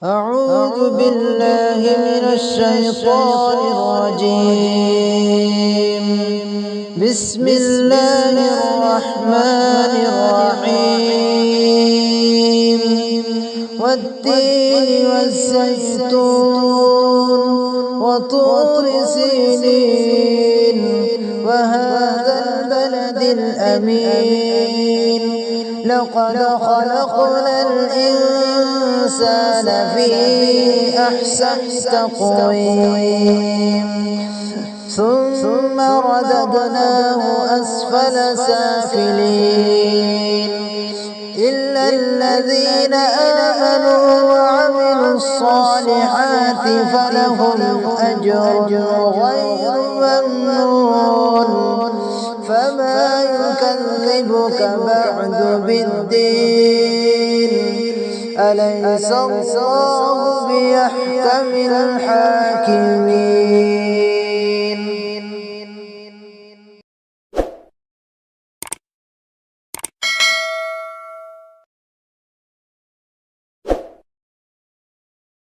أعوذ بالله من الشيطان الرجيم. بسم الله الرحمن الرحيم. والتين والزيتون وطور سينين وهذا البلد الأمين. لقد خلقنا الإنسان في أحسن تقويم ثم رددناه أسفل سافلين إلا الذين آمنوا وعملوا الصالحات فلهم أجر غير ممنون. فما يكذبك بعد بالدين؟ أليس الله بأحكم الحاكمين؟